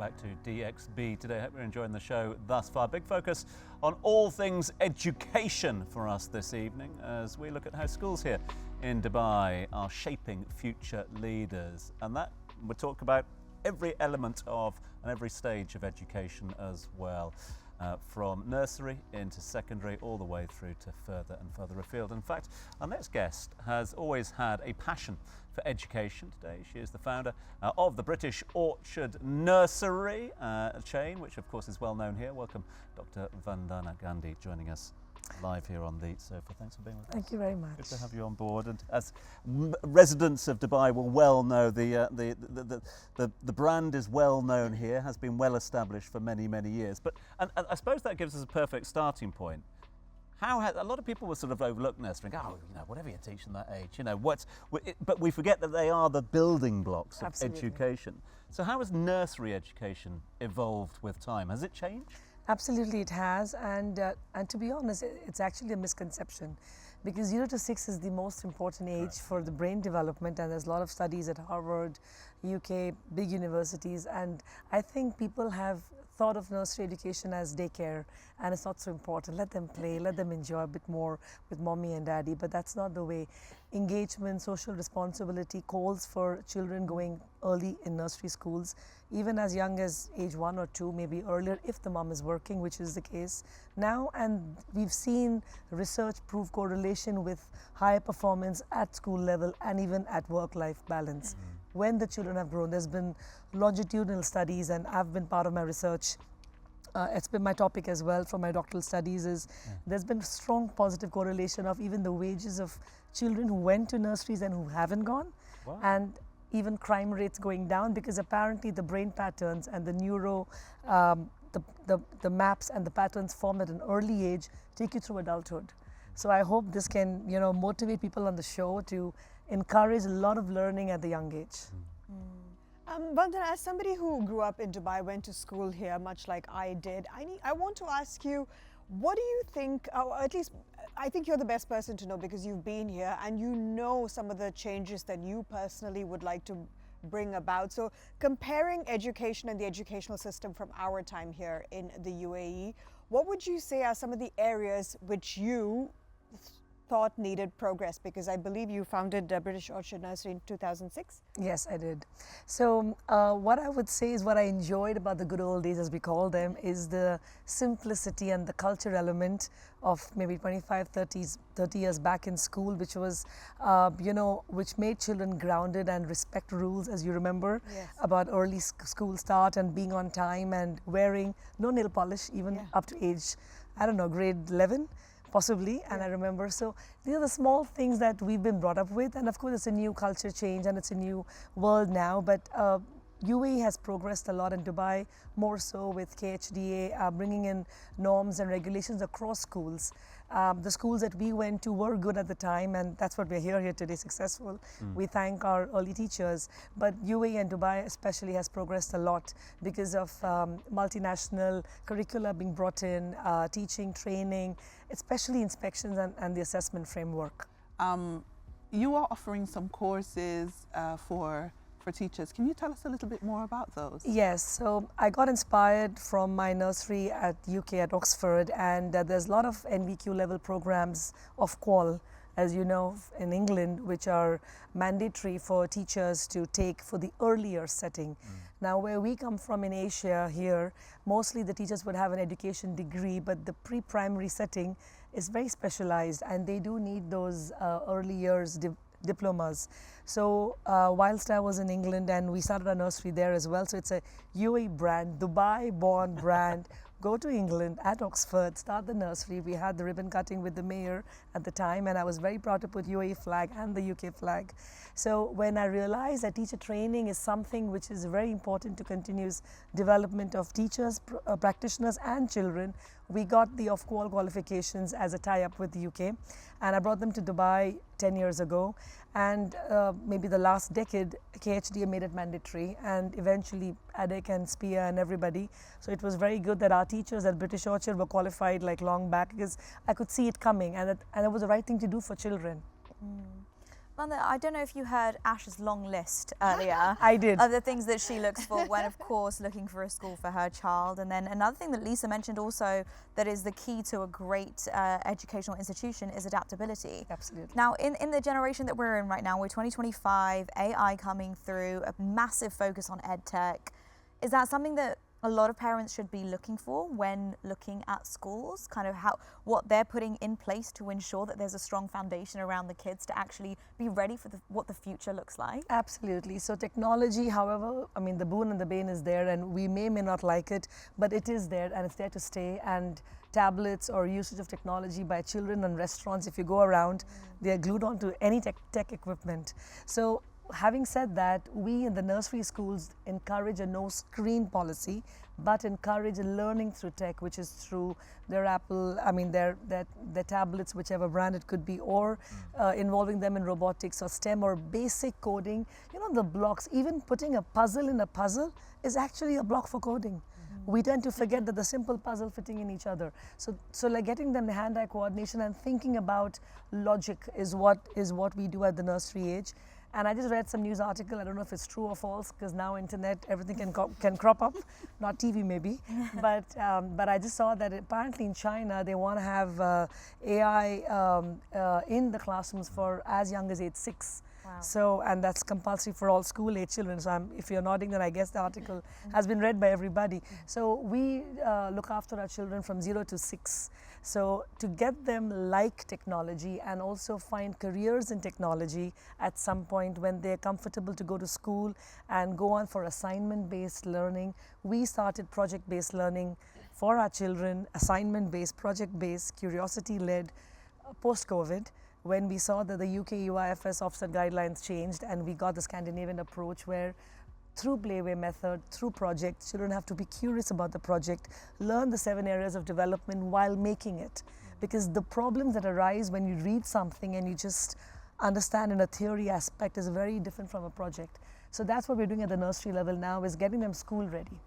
back to DXB today. I hope you're enjoying the show thus far. Big focus on all things education for us this evening as we look at how schools here in Dubai are shaping future leaders. And that we'll talk about every element of and every stage of education as well. From nursery into secondary all the way through to further and further afield. In fact, our next guest has always had a passion for education. Today she is the founder of the British Orchard Nursery chain, which of course is well known here. Welcome Dr. Vandana Gandhi joining us live here on the sofa. Thanks for being with us. Thank you very much. Good to have you on board. And as residents of Dubai will well know, the brand is well known here, has been well established for many, many years. But and I suppose that gives us a perfect starting point. A lot of people will sort of overlook nursery and go, whatever you teach them that age, but we forget that they are the building blocks of Absolutely. education. So how has nursery education evolved with time? Has it changed? Absolutely, it has, and to be honest, it's actually a misconception, because 0 to 6 is the most important age for the brain development, and there's a lot of studies at Harvard, UK, big universities, and I think people have thought of nursery education as daycare, and it's not so important. Let them play, let them enjoy a bit more with mommy and daddy, but that's not the way. Engagement, social responsibility calls for children going early in nursery schools, even as young as age 1 or 2, maybe earlier if the mom is working, which is the case now. And we've seen research prove correlation with higher performance at school level and even at work-life balance. When the children have grown, there's been longitudinal studies, and I've been part of my research. It's been my topic as well for my doctoral studies. There's been strong positive correlation of even the wages of children who went to nurseries and who haven't gone. Wow. And even crime rates going down, because apparently the brain patterns and the the maps and the patterns formed at an early age take you through adulthood. So I hope this can motivate people on the show to encourage a lot of learning at the young age. Vandana, as somebody who grew up in Dubai, went to school here, much like I did, I want to ask you, what do you think, or at least I think you're the best person to know because you've been here and you know some of the changes that you personally would like to bring about. So comparing education and the educational system from our time here in the UAE, what would you say are some of the areas which you thought needed progress? Because I believe you founded British Orchard Nursery in 2006. Yes, I did. So what I would say is what I enjoyed about the good old days, as we call them, is the simplicity and the culture element of maybe 25, 30 years back in school, which was, which made children grounded and respect rules, as you remember, Yes. about early school start and being on time and wearing no nail polish, even up to age, I don't know, grade 11. Possibly, and I remember. So these are the small things that we've been brought up with, and of course it's a new culture change and it's a new world now, but UAE has progressed a lot in Dubai, more so with KHDA bringing in norms and regulations across schools. The schools that we went to were good at the time, and that's what we're here today, successful. We thank our early teachers, but UAE and Dubai especially has progressed a lot because of multinational curricula being brought in, teaching, training, especially inspections and the assessment framework. You are offering some courses for teachers. Can you tell us a little bit more about those? Yes, so I got inspired from my nursery at UK at Oxford, and there's a lot of NVQ level programs of qual, as you know, in England, which are mandatory for teachers to take for the earlier setting. Now, where we come from in Asia here, mostly the teachers would have an education degree, but the pre-primary setting is very specialized, and they do need those early years diplomas. So whilst I was in England, and we started a nursery there as well, so it's a UAE brand, Dubai born brand. Go to England at Oxford, start the nursery. We had the ribbon cutting with the mayor at the time, and I was very proud to put UAE flag and the UK flag. So when I realized that teacher training is something which is very important to continuous development of teachers, practitioners and children, we got the off-qual qualifications as a tie-up with the UK, and I brought them to Dubai 10 years ago, and maybe the last decade KHDA made it mandatory, and eventually EdTech and SPIA and everybody. So it was very good that our teachers at British Orchard were qualified like long back, because I could see it coming, and it was the right thing to do for children. Vandana, I don't know if you heard Ash's long list earlier. I did. Of the things that she looks for when, of course, looking for a school for her child. And then another thing that Lisa mentioned also that is the key to a great educational institution is adaptability. Absolutely. Now, in the generation that we're in right now, we're 2025, AI coming through, a massive focus on EdTech. Is that something that a lot of parents should be looking for when looking at schools, kind of what they're putting in place to ensure that there's a strong foundation around the kids to actually be ready for what the future looks like? Absolutely. So technology, however, I mean, the boon and the bane is there, and we may not like it, but it is there and it's there to stay. And tablets or usage of technology by children in restaurants, if you go around, they are glued onto any tech equipment. So having said that, we in the nursery schools encourage a no screen policy, but encourage learning through tech, which is through their their tablets, whichever brand it could be, or involving them in robotics or STEM or basic coding. You know, the blocks, even putting a puzzle in a puzzle is actually a block for coding. We tend to forget that the simple puzzle fitting in each other. So like getting them the hand-eye coordination and thinking about logic is what we do at the nursery age. And I just read some news article, I don't know if it's true or false, because now internet, everything can crop up, not TV maybe, but I just saw that apparently in China, they want to have AI in the classrooms for as young as age 6. Wow. So, and that's compulsory for all school-age children. So if you're nodding, then I guess the article has been read by everybody. So we look after our children from 0 to 6. So to get them like technology and also find careers in technology at some point when they're comfortable to go to school and go on for assignment-based learning, we started project-based learning for our children, assignment-based, project-based, curiosity-led, post-COVID, when we saw that the UK UIFS offset guidelines changed and we got the Scandinavian approach where through playway method, through projects, children have to be curious about the project, learn the 7 areas of development while making it. Because the problems that arise when you read something and you just understand in a theory aspect is very different from a project. So that's what we're doing at the nursery level now, is getting them school ready.